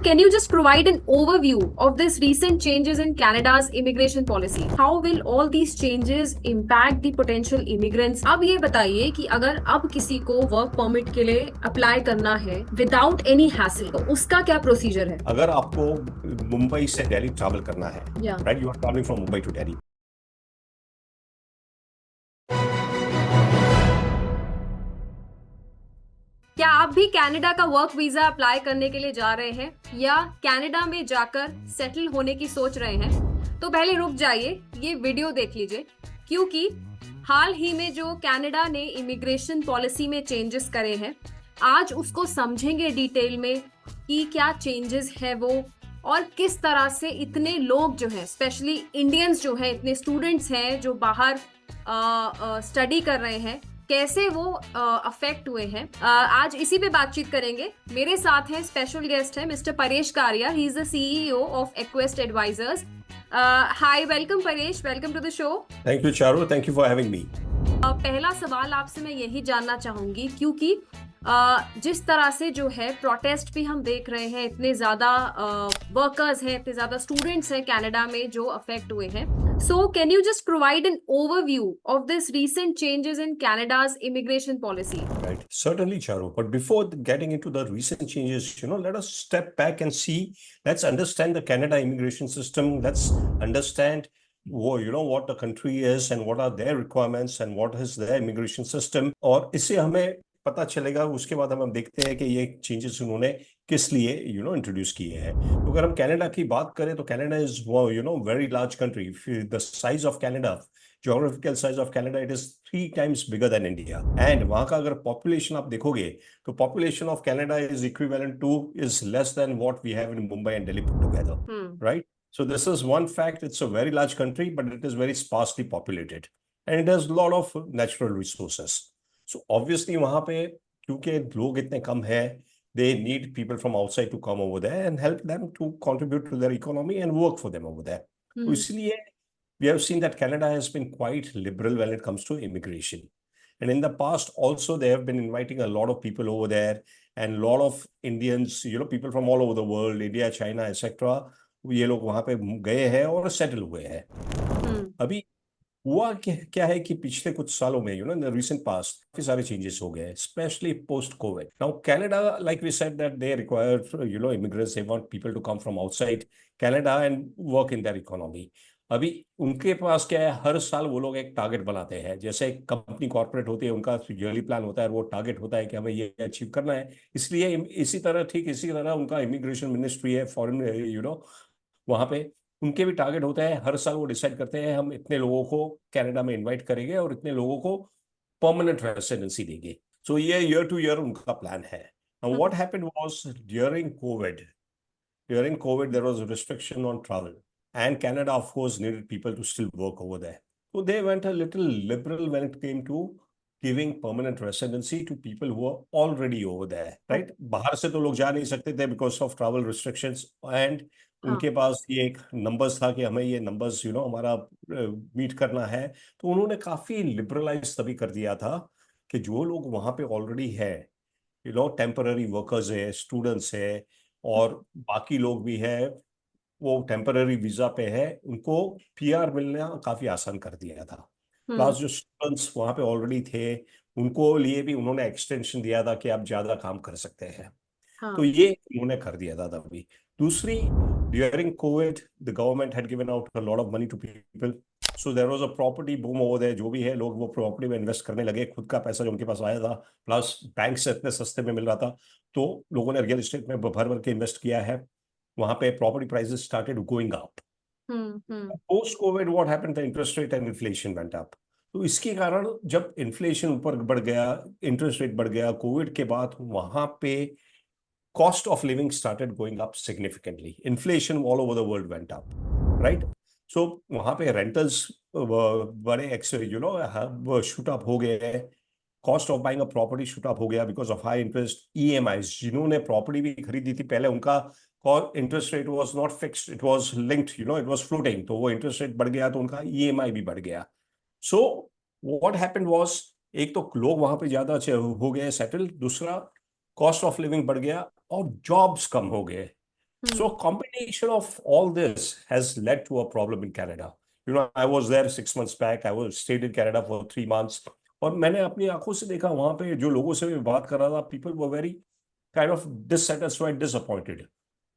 can you just provide an overview of this recent changes in Canada's immigration policy? How will all these changes impact the potential immigrants? अब ये बताइए कि अगर अब किसी को वर्क परमिट के लिए अप्लाई करना है विदाउट एनी हैसल, तो उसका क्या प्रोसीजर है? अगर आपको मुंबई से दिल्ली ट्रैवल करना है, Yeah. Right, you are travelling from Mumbai to Delhi, क्या आप भी कनाडा का वर्क वीजा अप्लाई करने के लिए जा रहे हैं या कनाडा में जाकर सेटल होने की सोच रहे हैं? तो पहले रुक जाइए, ये वीडियो देख लीजिए, क्योंकि हाल ही में जो कनाडा ने इमिग्रेशन पॉलिसी में चेंजेस करे हैं, आज उसको समझेंगे डिटेल में कि क्या चेंजेस है वो, और किस तरह से इतने लोग जो हैं, स्पेशली इंडियंस जो हैं, इतने स्टूडेंट्स हैं जो बाहर स्टडी कर रहे हैं, कैसे वो अफेक्ट हुए हैं। आज इसी पे बातचीत करेंगे। मेरे साथ हैं स्पेशल गेस्ट है mister Paresh Kariya, he is the CEO of Aequest advisors. Hi, welcome Paresh, welcome to the show. Thank you Charu, thank you for having me. पहला सवाल आपसे मैं यही जानना चाहूंगी, क्योंकि जिस तरह से जो है प्रोटेस्ट भी हम देख रहे हैं, इतने ज्यादा वर्कर्स हैं, इतने ज्यादा स्टूडेंट्स हैं कनाडा में जो अफेक्ट हुए हैं। So can you just provide an overview of this recent changes in Canada's immigration policy? Right, certainly, Charu. But before getting into the recent changes, let us step back and see. Let's understand the Canada immigration system. Let's understand, what the country is and what are their requirements and what is their immigration system. और इससे हमें पता चलेगा, उसके बाद हम देखते हैं कि ये चेंजेस उन्होंने किस लिए इंट्रोड्यूस किए हैं। तो अगर हम कनाडा की बात करें तो Canada is very large country. The size of Canada, geographical size of Canada, it is 3 times bigger than India. And वहां का अगर पॉपुलेशन आप देखोगे तो population of Canada is equivalent to, is less than what we have in Mumbai and Delhi put together, right? So this is one fact. It's a very large country, but it is very sparsely populated, and it has a lot of natural resources. So obviously वहां पे क्योंकि लोग इतने कम हैं, they need people from outside to come over there and help them to contribute to their economy and work for them over there. तो इसलिए we have seen that Canada has been quite liberal when it comes to immigration. And in the past also they have been inviting a lot of people over there, and a lot of Indians, people from all over the world, India, China, etc. ये लोग वहां पे गए हैं और settle हुए हैं। अभी हुआ क्या है कि पिछले कुछ सालों में इन द रीसेंट पास्ट काफी सारे चेंजेस हो गए, specially post covid. Now Canada, like we said, that they require immigrants, they want people to come from outside Canada and work in their economy. अभी उनके पास क्या है, हर साल वो लोग एक टारगेट बनाते हैं। जैसे एक कंपनी कॉर्पोरेट होती है, उनका ईयरली प्लान होता है, वो टारगेट होता है कि हमें ये अचीव करना है। इसलिए इसी तरह उनका इमिग्रेशन मिनिस्ट्री है, फॉरेन वहां पे उनके भी टारगेट होता है। हर साल वो डिसाइड करते हैं हम इतने लोगों को कनाडा में इनवाइट करेंगे और इतने लोगों को परमानेंट रेसिडेंसी देंगे। सो ये ईयर टू ईयर उनका प्लान है। Now what happened was during COVID there was a restriction on travel, and Canada of course needed people to still work over there. So they went a little liberal when it came to giving permanent residency to people who are already over there, right? बाहर से तो लोग जा नहीं सकते थे because of travel restrictions, and उनके पास ये एक नंबर्स था कि हमें ये नंबर्स हमारा मीट करना है। तो उन्होंने काफी लिबरलाइज तभी कर दिया था कि जो लोग वहां पे ऑलरेडी है, टेम्पररी वर्कर्स है, स्टूडेंट्स है, और बाकी लोग भी है, वो टेम्पररी वीजा पे है, उनको पीआर मिलना काफी आसान कर दिया था। प्लस जो स्टूडेंट्स वहां पे ऑलरेडी थे, उनको लिए भी उन्होंने एक्सटेंशन दिया था कि आप ज्यादा काम कर सकते हैं। तो ये उन्होंने कर दिया था तभी। दूसरी, during covid the government had given out a lot of money to people, so there was a property boom over there. जो भी है, लोग वो प्रॉपर्टी में इन्वेस्ट करने लगे, खुद का पैसा जो उनके पास आया था, प्लस बैंक से इतने सस्ते में मिल रहा था, तो लोगों ने रियल एस्टेट में भर भर के इन्वेस्ट किया है। वहां पे property prices started going up. Post Covid what happened, the interest rate and inflation went up. तो इसके कारण जब इन्फ्लेशन ऊपर बढ़ गया, इंटरेस्ट रेट बढ़ गया, कोविड के बाद वहां पे cost of living started going up significantly. Inflation all over the world went up, right? So वहां पे rentals बड़े shoot up हो गए हैं। Cost of buying a property shoot up हो गया because of high interest EMIs. जिन्होंने property भी खरीदी थी पहले, उनका interest rate was not fixed, it was linked, it was floating, तो वो इंटरेस्ट रेट बढ़ गया तो उनका ईएमआई भी बढ़ गया। सो व्हाट हैपेंड वाज, एक तो लोग वहां पे ज्यादा हो गए सेटल, दूसरा कॉस्ट ऑफ लिविंग बढ़ गया और जॉब्स कम हो गए। So a combination of all this has led to a problem in Canada. You know, I was there 6 months back. I was stayed in Canada for 3 months. और मैंने अपनी आंखों से देखा वहां पे जो लोगों से मैं बात कर रहा था, people were very kind of dissatisfied, disappointed.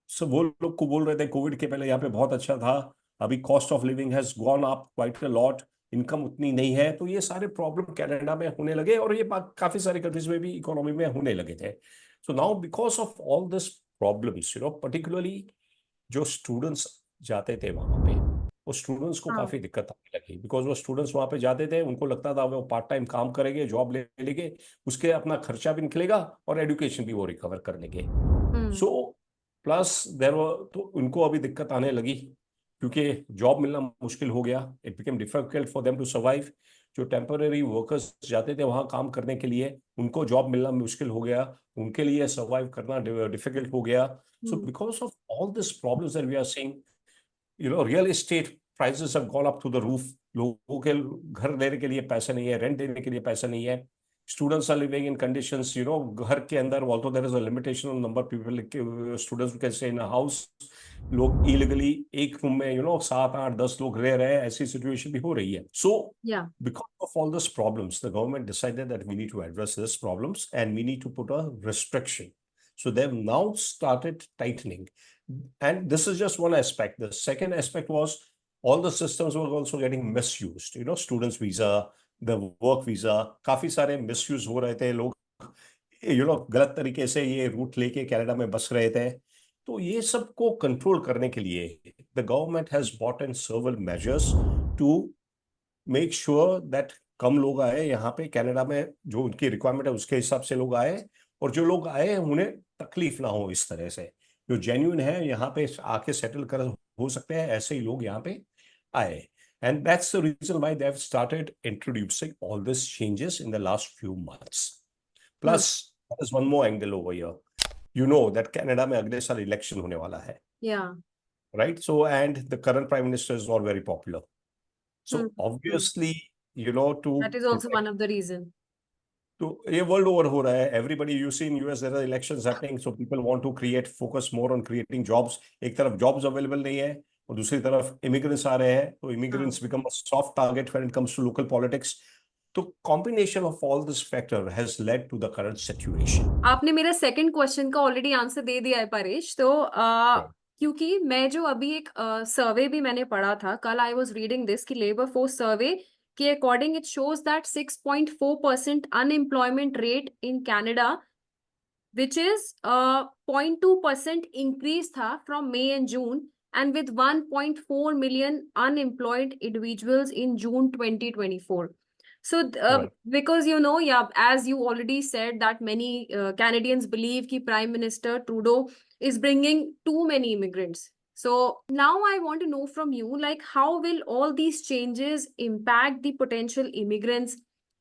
So वो लोग को बोल रहे थे कोविड के पहले यहाँ पे बहुत अच्छा था, अभी cost of living has gone up quite a lot, income उतनी नहीं है. तो ये सारे प्रॉब्लम कनाडा में होने लगे और ये काफी सारे कंट्रीज में भी इकोनॉमी में होने लगे थे. So now because of all this problems, you know, particularly जो स्टूडेंट्स जाते थे वहां पे, वो स्टूडेंट्स को हाँ. काफी दिक्कत आने लगी. बिकॉज वो स्टूडेंट्स वहां पे जाते थे, उनको लगता था वो पार्ट टाइम काम करेंगे, जॉब ले लेंगे, उसके अपना खर्चा भी निकलेगा और एजुकेशन भी वो रिकवर कर लेंगे. सो प्लस देर तो उनको अभी दिक्कत आने लगी क्योंकि जॉब मिलना मुश्किल हो गया. It became difficult for them to survive. जो टेम्पररी वर्कर्स जाते थे वहां काम करने के लिए, उनको जॉब मिलना मुश्किल हो गया, उनके लिए सर्वाइव करना डिफिकल्ट हो गया. So because of all this problems that we are seeing, you know, real estate prices have gone up to the roof. लोगों के घर लेने के लिए पैसे नहीं है, रेंट देने के लिए पैसा नहीं है. Students are living in conditions, you know, घर के अंदर, although there is a limitation on number of people, students who can stay in a house, लोग illegally एक रूम में, you know, 7 8 10 लोग रह रहे हैं, ऐसी सिचुएशन भी हो रही है. So because of all these problems, the government decided that we need to address these problems and we need to put a restriction. So they've now started tightening, and this is just one aspect. The second aspect was all the systems were also getting misused. You know, students visa, the work visa, काफी सारे misuse हो रहे थे. लोग, you know, गलत तरीके से ये रूट लेके कनाडा में बस रहे थे. तो ये सब को कंट्रोल करने के लिए the government has brought in several measures to make sure that कम लोग आए यहाँ पे कनाडा में, जो उनकी रिक्वायरमेंट है उसके हिसाब से लोग आए, और जो लोग आए उन्हें तकलीफ ना हो. इस तरह से जो जेन्युइन है यहाँ पे आके सेटल कर हो सकते हैं, ऐसे ही लोग यहाँ पे आए. And that's the reason why they've started introducing all these changes in the last few months. Plus, there's one more angle over here. You know that Canada में अगले साल election होने वाला है. Yeah. Right? So, and the current prime minister is not very popular. So obviously, you know, that is also one of the reason. तो ये world over हो रहा है. Everybody, you see in US there are elections happening, so people want to create, focus more on creating jobs. एक तरफ jobs available नहीं है और दूसरी तरफ इमिग्रेंट्स आ रहे हैं, तो immigrants become a soft target when it comes to local politics. तो combination of all this factor has led to the current situation. आपने मेरा सेकंड क्वेश्चन का ऑलरेडी आंसर दे दिया है परेश. तो क्योंकि मैं जो अभी एक सर्वे भी मैंने पढ़ा था कल, आई वाज रीडिंग दिस कि लेबर फोर्स सर्वे के according it shows that 6.4% unemployment rate in Canada, which is 0.2% increase था from May and June, and with 1.4 million unemployed individuals in June 2024. So Right. because you know, yeah, as you already said that many Canadians believe कि Prime Minister Trudeau is bringing too many immigrants. So now I want to know from you, like, how will all these changes impact the potential immigrants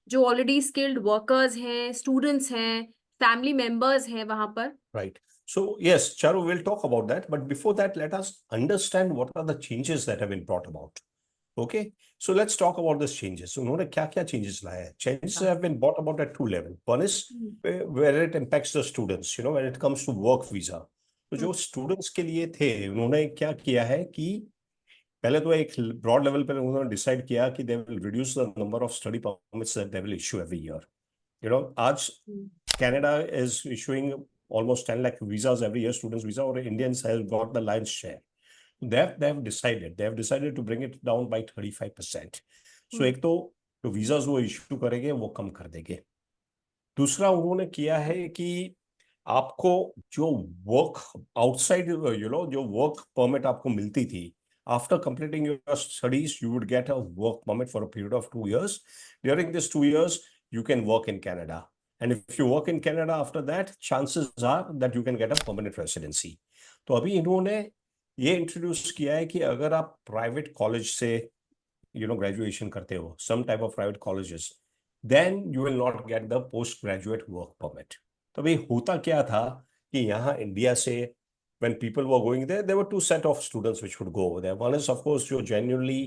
जो already skilled workers हैं, students हैं, family members हैं वहां पर? Right. So yes, Charu, we'll talk about that. But before that, let us understand what are the changes that have been brought about. Okay. So let's talk about these changes. So उन्होंने क्या-क्या changes लाए हैं? Changes have been brought about at 2 levels. One is where it impacts the students, you know, when it comes to work visa. तो जो students के लिए थे, उन्होंने क्या किया है कि पहले तो एक broad level पर उन्होंने decide किया कि they will reduce the number of study permits that they will issue every year. You know, आज Canada is issuing almost 10 lakh visas every year, students visa, or Indians have got the lion's share. They have decided to bring it down by 35%. So एक तो जो visas वो issue करेंगे वो कम कर देंगे. दूसरा उन्होंने किया है कि आपको जो work outside, you know, जो work permit आपको मिलती थी, after completing your studies, you would get a work permit for a period of 2 years. During these 2 years, you can work in Canada. And if you work in Canada after that, chances are that you can get a permanent residency. तो अभी इन्होंने ये introduce किया है कि अगर आप private college से, you know, ग्रेजुएशन करते हो, some type of private colleges, then you will not get the postgraduate work permit. तो अभी होता क्या था कि यहाँ इंडिया से when people were going there were two set of students which would go over there. One is of course जो genuinely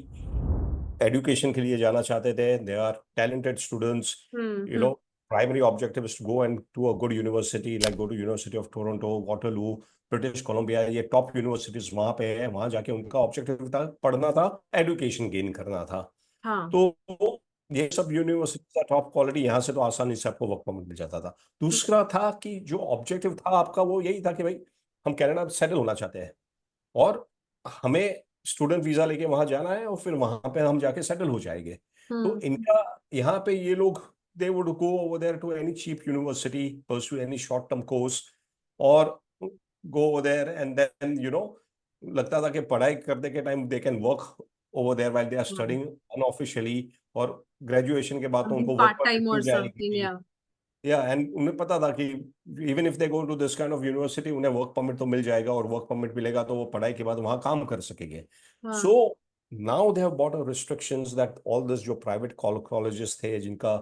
education के लिए जाना चाहते थे. They are talented students, you know, primary objective is to go and to a good university, like go to University of Toronto, Waterloo, British Columbia, ये top universities वहां पे है, वहां जाके उनका ऑब्जेक्टिव था पढ़ना था, एजुकेशन गेन करना था। हाँ। तो ये सब यूनिवर्सिटी का टॉप क्वालिटी, यहाँ से तो आसानी से आपको वर्क परमिट मिल जाता था। दूसरा था कि जो ऑब्जेक्टिव था आपका वो यही था कि भाई हम कनाडा में सेटल होना चाहते हैं और हमें स्टूडेंट वीजा लेके वहां जाना है और फिर वहां पे हम जाके सेटल हो जाएंगे। तो हम्म। इनका यहाँ पे ये लोग they would go over there to any cheap university, pursue any short term course, और go over there and then लगता था कि पढ़ाई करने के time they can work over there while they are हाँ, स्टडीइंग अनऑफिशियली, और ग्रेजुएशन के बाद तो समथिंग उनको वर्क पार्ट परमिट टाइम और मिल समथिंग, जाएगी। या। या एंड उन्हें पता था कि even if they go to this kind of university उन्हें वर्क परमिट तो मिल जाएगा, और वर्क परमिट मिलेगा तो वो पढ़ाई के बाद वहां काम कर सकेंगे। हाँ। So now they have bought a restrictions that all this जो प्राइवेट कॉलेजेस थे जिनका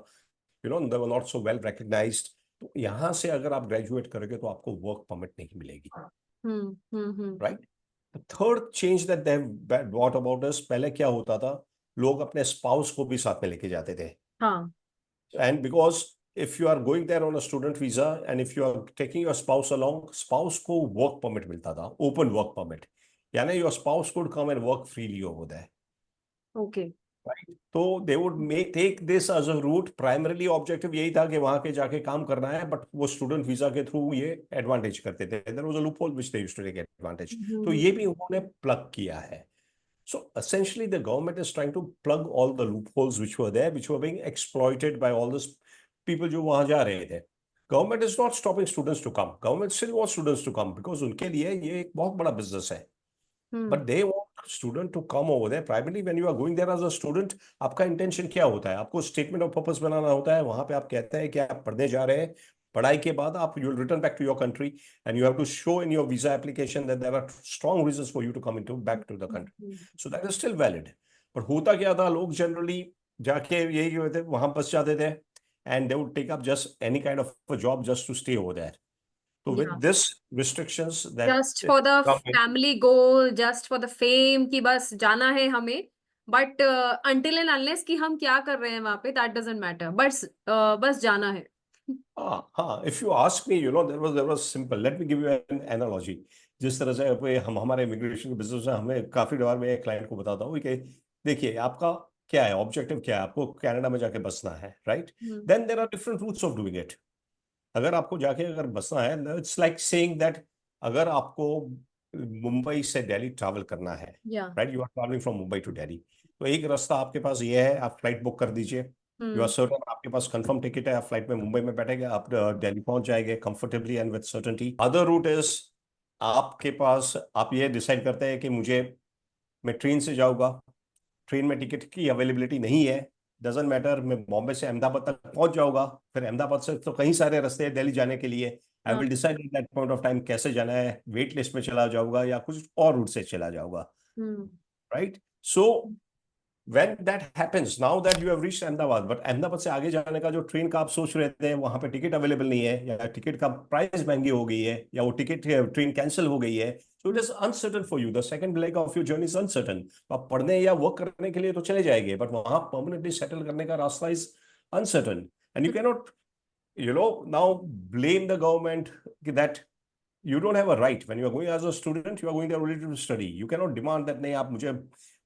they were not so well recognised, तो यहाँ से अगर आप ग्रेजुएट करोगे तो आपको वर्क परमिट नहीं मिलेगी, hmm. Right. Third change that they bought about this, पहले क्या होता था, लोग अपने स्पाउस को भी साथ में लेके जाते थे। हाँ। And because if you are going there on a student visa and if you are taking your spouse along, spouse को work permit मिलता था, open work permit, यानी your spouse could come and work freely over there, okay. right? तो they would may take this as a route, primarily objective यही था कि वहां के जाके काम करना है, बट वो स्टूडेंट वीजा के थ्रू ये एडवांटेज करते थे, there was a loophole which they used to take advantage, तो ये भी उन्होंने प्लग किया है। So essentially, the government is trying to plug all the loopholes which were there, which were being exploited by all these people जो वहां जा रहे थे। Government is not stopping students to come. Government still wants students to come because उनके लिए ये एक बहुत बड़ा business है। हम्म। But they want student to come over there. Primarily, when you are going there as a student, आपका intention क्या होता है? आपको statement of purpose बनाना होता है। वहां पे आप कहते हैं कि आप पढ़ने जा रहे हैं। पढ़ाई के बाद आप you will return back to your country and you have to show in your visa application that there are strong reasons for you to come into back to the country. So that is still valid. पर होता क्या था, लोग generally जाके यही होते वहां बस जाते थे and they would take up just any kind of a job just to stay over there. So with या, this restrictions that just for the come in, family goal, just for the fame, कि बस जाना है हमें। But until and unless कि हम क्या कर रहे हैं वहां पे, दैट डजंट मैटर, बस बस जाना है। if you ask me, there was simple. Let me give you an analogy. जिस तरह से हम हमारे इमिग्रेशन के बिजनेस में हमें काफी बार मैं क्लाइंट को बताता हूँ कि देखिए आपका क्या है ऑब्जेक्टिव, क्या है, आपको कनाडा में जाके बसना है, right. Hmm. Then there are different routes of doing it. अगर आपको जाके अगर बसना है, इट्स लाइक सेइंग दैट अगर आपको मुंबई से दिल्ली ट्रैवल करना है, yeah. Right, you are travelling from Mumbai to Delhi, तो एक रास्ता आपके पास ये है, आप फ्लाइट बुक कर दीजिए। You are hmm. सर्टन, आपके पास कंफर्म टिकट है, आप फ्लाइट में मुंबई में बैठेंगे, आप दिल्ली पहुंच जाएंगे comfortably and with certainty. Other route is आपके पास, आप ये डिसाइड करते हैं कि मैं ट्रेन से जाऊंगा, ट्रेन में टिकट की अवेलेबिलिटी नहीं है, डजेंट मैटर, मैं बॉम्बे से अहमदाबाद तक पहुंच जाऊंगा, फिर अहमदाबाद से तो कई सारे रास्ते हैं दिल्ली जाने के लिए, आई हाँ। Will decide at that point of time कैसे जाना है, वेट लिस्ट में चला जाऊंगा या कुछ और रूट से चला जाऊंगा, hmm. Right. So when that happens, now that you have reached Ahmedabad, but Ahmedabad से आगे जाने का जो ट्रेन का आप सोच रहे थे वहां पे टिकट अवेलेबल नहीं है, या टिकट का प्राइस महंगी हो गई है, या वो टिकट ट्रेन कैंसिल हो गई है, so it is uncertain for you, the second leg of your journey is uncertain. आप पढ़ने या वर्क करने के लिए तो चले जाएंगे, बट वहां परमानेंटली सेटल करने का रास्ता is uncertain, and you cannot now blame the government that you don't have a right when you are going as a student, you are going there only to study, you cannot demand that नहीं आप मुझे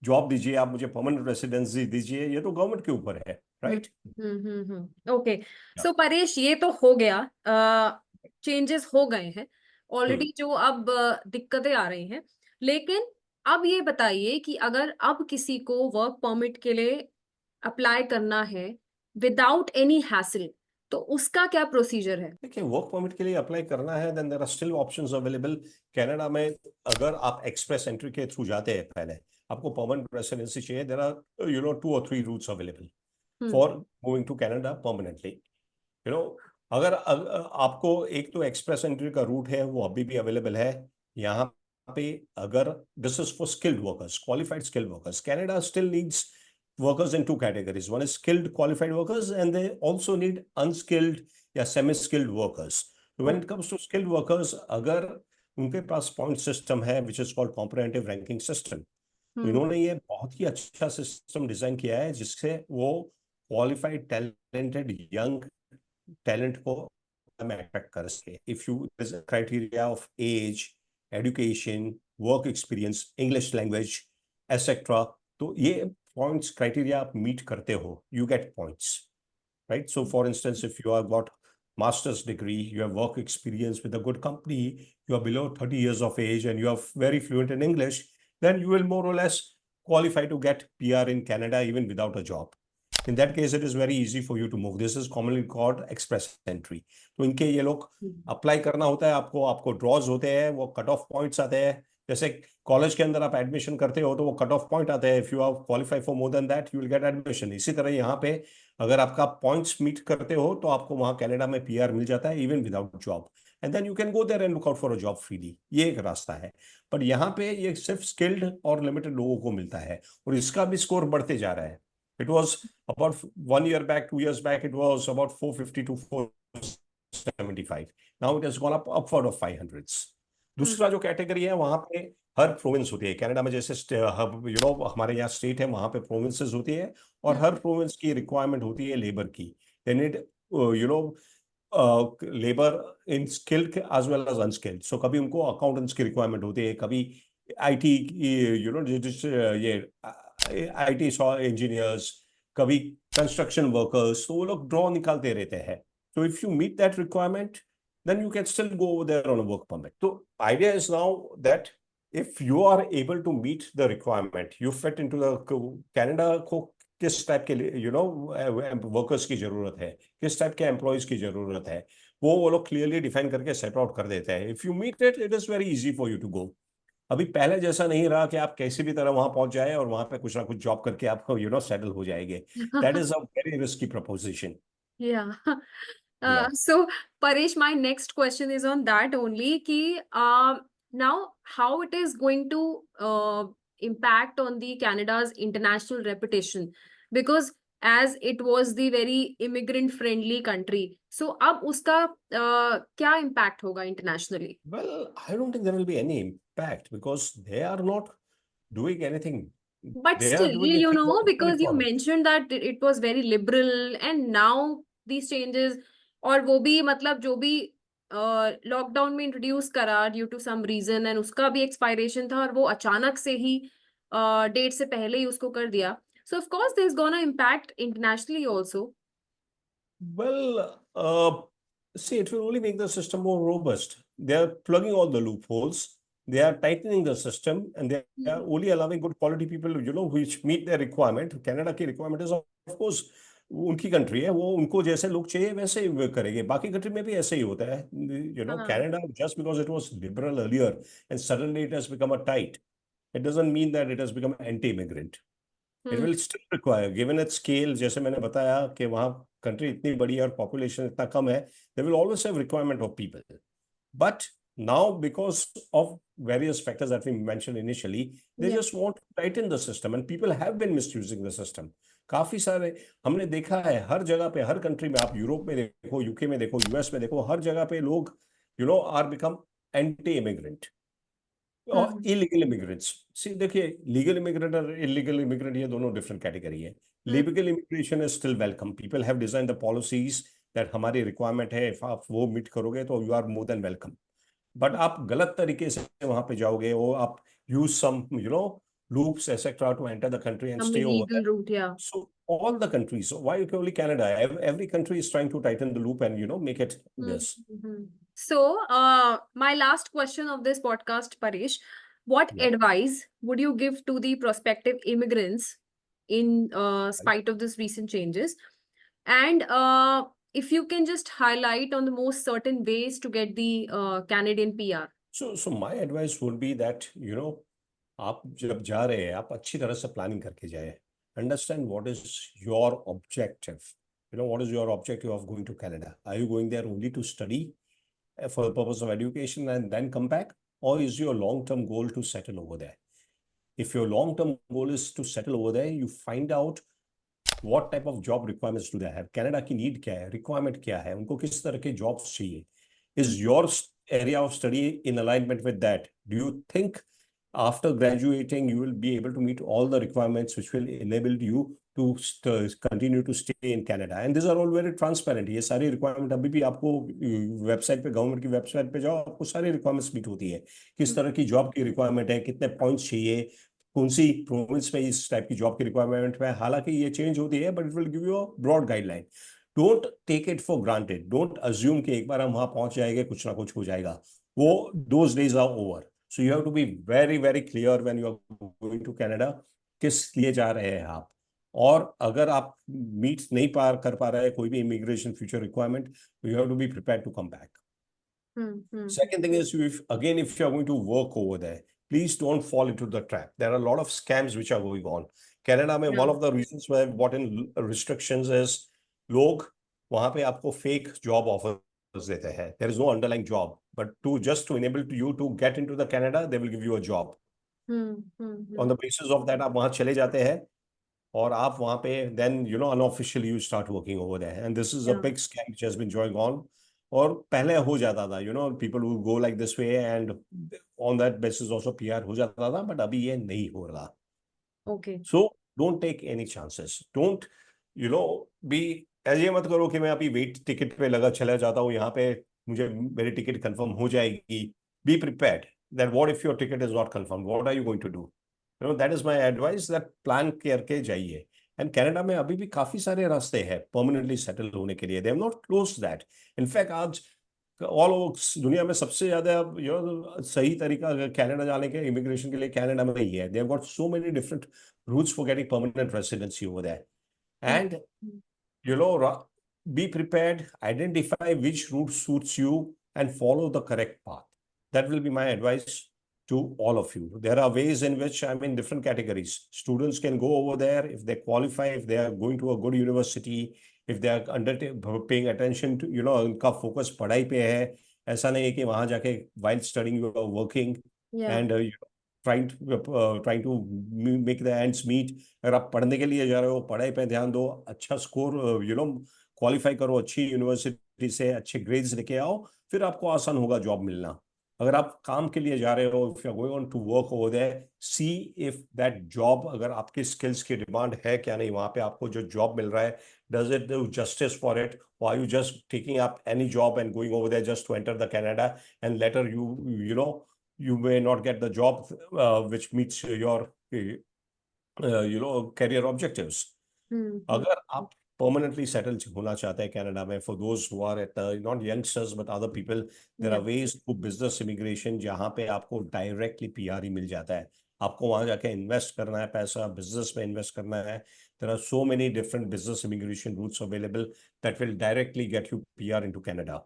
job दीजिए, आप मुझे permanent residency दीजिए, ये तो government के ऊपर है, राइट। ओके। सो परेश, ये तो हो गया, चेंजेस हो गए हैं हम्म। ऑलरेडी, जो अब दिक्कतें आ रही हैं। लेकिन अब ये बताइए कि अगर अब किसी को वर्क परमिट के लिए अप्लाई करना है विदाउट एनी हैसल, तो उसका क्या प्रोसीजर है? देखिए वर्क परमिट के लिए अप्लाई करना है, then there are still options available Canada में। अगर आप एक्सप्रेस एंट्री के थ्रू जाते हैं, पहले आपको परमानेंट रेसिडेंसी चाहिए, there are 2 or 3 routes available hmm. For moving to Canada permanently. You know अगर आपको एक तो एक्सप्रेस एंट्री का रूट है वो अभी भी अवेलेबल है यहाँ पे। अगर this is for skilled workers, qualified skilled workers, Canada still needs workers in 2 categories. One is skilled qualified workers and they also need unskilled या semi skilled workers. So when it comes to skilled workers, अगर उनके पास point system है which is called comprehensive ranking system, तो हम्म। इन्होंने ये बहुत ही अच्छा system design किया है जिससे वो क्वालिफाइड टैलेंटेड यंग टैलेंट को में अट्रैक्ट कर सके। If you criteria of age, education, work experience, English language, etc. तो ये points criteria आप meet करते हो, you get points, right? So for instance, if you have got master's degree, you have work experience with a good company, you are below 30 years of age and you are very fluent in English, then you will more or less qualify to get PR in Canada even without a job. In that case, it is very easy for you to move. This is commonly called express entry. तो इनके ये लोग apply करना होता है, आपको आपको drawers होते हैं, वो कट ऑफ पॉइंट्स आते हैं. जैसे कॉलेज के अंदर आप एडमिशन करते हो तो वो कट ऑफ पॉइंट आते हैं. If you are qualify for more than that you will get admission. इसी तरह यहाँ पे अगर आपका पॉइंट्स मीट करते हो तो आपको वहाँ कनाडा में पीआर मिल जाता है even without job. And then you can go there and look out for a job freely. ये एक रास्ता है. पर यहाँ पे ये सिर्फ स्किल्ड और लिमिटेड लोगों को मिलता है और इसका भी स्कोर बढ़ते जा रहा है. It was about 1 year back, 2 years back, it was about 450 to 475. Now it has gone up upward of 500s. दूसरा जो कैटेगरी है वहां पे हर प्रोविंस होती है. कनाडा में जैसे हमारे यहाँ स्टेट है, वहां पे प्रोविंसेस होती है और हर प्रोविंस की रिक्वायरमेंट होती है लेबर की. They need labour in skilled as well as unskilled. So कभी उनको अकाउंटेंट्स की रिक्वायरमेंट होती है, कभी आईटी ये आईटी इंजीनियर्स, कभी कंस्ट्रक्शन वर्कर्स. तो वो लोग ड्रॉ निकालते रहते हैं. So if you meet that requirement, then you can still go over there on a work permit. So idea is now that if you are able to meet the requirement, you fit into the Canada को किस type के workers की जरूरत है, किस type के employees की जरूरत है, वो लोग क्लियरली डिफाइन करके सेट आउट कर देते हैं. If you meet it, it is very easy for you to go. अभी पहले जैसा नहीं रहा कि आप कैसे भी तरह वहां पहुंच जाए और वहां पे कुछ ना कुछ जॉब करके आपको सेटल हो जाएंगे. That is a very risky preposition. Yeah. Yeah. So Paresh, my next question is on that only ki now how it is going to impact on the Canada's international reputation, because as it was the very immigrant friendly country, so अब उसका क्या impact होगा internationally? Well, I don't think there will be any impact because they are not doing anything. But They are still, doing the you things know, that are because you required. mentioned that it was very liberal and now these changes, और वो भी मतलब जो भी lockdown में introduce करा due to some reason and उसका भी एक्सपायरेशन था और वो अचानक से ही डेट से पहले ही उसको कर दिया. सो of course this gonna impact internationally also. Well, see, it will only make the system more robust. They are plugging all the loopholes. They are tightening the system, and they are only allowing good quality people, which meet their requirement. Canada की requirement is, of course, उनकी country है, वो उनको जैसे लोग चाहिए वैसे ही वो करेंगे. बाकी कंट्री में भी ऐसे ही होता है. Canada, just because it was liberal earlier and suddenly it has become a tight, it doesn't mean that it has become anti-immigrant. It will still require, given its scale, जैसे मैंने बताया कि वहाँ कंट्री इतनी बड़ी है और पॉपुलेशन इतना कम है, they will always have requirement of people. But now, because of various factors that we mentioned initially, they just want to tighten the system, and people have been misusing the system. काफी सारे हमने देखा है हर जगह पे, हर country में, आप Europe में देखो, यूके में देखो, यूएस में देखो, हर जगह पे लोग आर बिकम एंटी इमिग्रेंट और इलीगल इमिग्रेंट्स. सी देखिए, लीगल इमिग्रेंट और इलीगल इमिग्रेंट ये दोनों डिफरेंट कैटेगरी है. Legal immigration is still welcome. People have design the policies that हमारी रिक्वायरमेंट है, इफ आप वो मीट करोगे तो you are more than welcome. But आप गलत तरीके से वहां पे जाओगे, वो आप use some loops etc to enter the country and some stay over illegal there. route, yeah. So all the countries, so why only Canada? Every country is trying to tighten the loop and make it this. So my last question of this podcast, Paresh, what advice would you give to the prospective immigrants in spite of this recent changes, and if you can just highlight on the most certain ways to get the Canadian PR? So my advice would be that आप जब जा रहे हैं, आप अच्छी तरह से planning करके जाए. Understand what is your objective. What is your objective of going to Canada. Are you going there only to study for the purpose of education and then come back, or is your long-term goal to settle over there? If your long-term goal is to settle over there, you find out what type of job requirements do they have. Canada की need क्या है, requirement क्या है, उनको किस तरह के jobs चाहिए. Is your area of study in alignment with that? Do you think after graduating, you will be able to meet all the requirements which will enable you to continue to stay in Canada. And these are all very transparent. ये सारी requirement अभी भी आपको website पे, government की website पे जाओ, आपको सारी रिक्वायरमेंट्स मीट होती है. किस तरह की जॉब की रिक्वायरमेंट है, कितने पॉइंट्स चाहिए, कौन सी प्रोविंस में इस टाइप की जॉब की रिक्वायरमेंट है. हालांकि ये चेंज होती है, but it will give you a broad guideline. Don't take it for granted. Don't assume कि एक बार हम वहां पहुंच जाएंगे, कुछ ना कुछ हो जाएगा. वो those days are over. So you have to be very, very clear when you are going to Canada, किस लिए जा रहे हैं आप. और अगर आप मीट नहीं कर पा रहे हैं कोई भी immigration future requirement, you have to be prepared to come back. Second thing is, if you are going to work over there, please don't fall into the trap. There are a lot of scams which are going on. Canada में one of the reasons why I've brought in restrictions is लोग वहां पे आपको fake job offers देते हैं. There is no underlying job, but to enable you to get into the Canada, they will give you a job. On the basis of that, आप वहां चले जाते हैं और आप वहां पे then unofficially you start working over there, and this is a big scam which has been going on. और पहले हो जाता था, people who go like this way, and on that basis also PR हो जाता था, but अभी ये नहीं हो रहा. Okay. So don't take any chances. Don't be ऐसे मत करो कि मैं अभी वेट टिकट पे लगा चला जाता हूँ, यहाँ पे मुझे मेरी टिकट कंफर्म हो जाएगी. Be prepared that what if your ticket is not confirmed? What are you going to do? That is my advice, that plan करके जाइए. एंड कनाडा में अभी भी काफी सारे रास्ते हैं परमानेंटली सेटल होने के लिए. They have not close that. In fact आज ऑल दुनिया में सबसे ज्यादा सही तरीका कनाडा जाने के इमिग्रेशन के लिए कनाडा में ही है. They have got so many different routes for getting permanent residency over there. And be prepared, identify which route suits you, and follow the correct path. That will be my advice to all of you. There are ways in which I'm in different categories. Students can go over there if they qualify, if they are going to a good university, if they are paying attention to, उनका focus पढ़ाई पे है. ऐसा नहीं है कि वहां जाके while studying you are working and trying to make the ends meet. अगर आप पढ़ने के लिए जा रहे हो, पढ़ाई पे ध्यान दो, अच्छा स्कोर क्वालिफाई करो अच्छी यूनिवर्सिटी से, अच्छे ग्रेड्स लेके आओ, फिर आपको आसान होगा जॉब मिलना. अगर आप काम के लिए जा रहे हो, if you are going on to work over there, see if that job, अगर आपके स्किल्स की डिमांड है क्या नहीं, वहां पे आपको जो जॉब मिल रहा है, does it do justice for it, or are you just taking up any job and going over there just to enter the Canada, and later you may not get the job which meets your career objectives. अगर आप permanently settled होना चाहते हैं Canada में, for those who are at not youngsters but other people, there are ways to business immigration जहाँ पे आपको directly PR ही मिल जाता है. आपको वहां जाके इन्वेस्ट करना है पैसा, बिजनेस में इन्वेस्ट करना है. There are so many different business immigration routes available that will directly get you PR into Canada.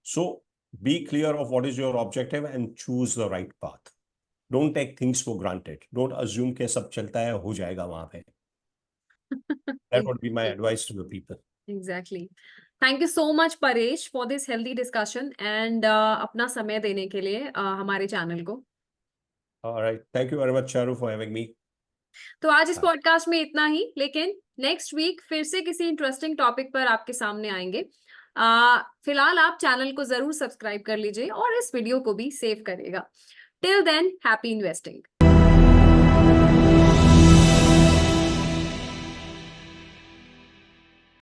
So be clear of what is your objective and choose the right path. Don't take things for granted. Don't assume कि सब चलता है हो जाएगा वहां पे. That would be my advice to the people. Exactly. Thank you so much, Paresh, for this healthy discussion and अपना समय देने के लिए हमारे चैनल को. All right. Thank you very much, Charu, for having me. तो आज इस पॉडकास्ट में इतना ही, लेकिन नेक्स्ट वीक फिर से किसी इंटरेस्टिंग टॉपिक पर आपके सामने आएंगे. फिलहाल आप चैनल को जरूर सब्सक्राइब कर लीजिए और इस वीडियो को भी सेव करिएगा. Till then, happy investing.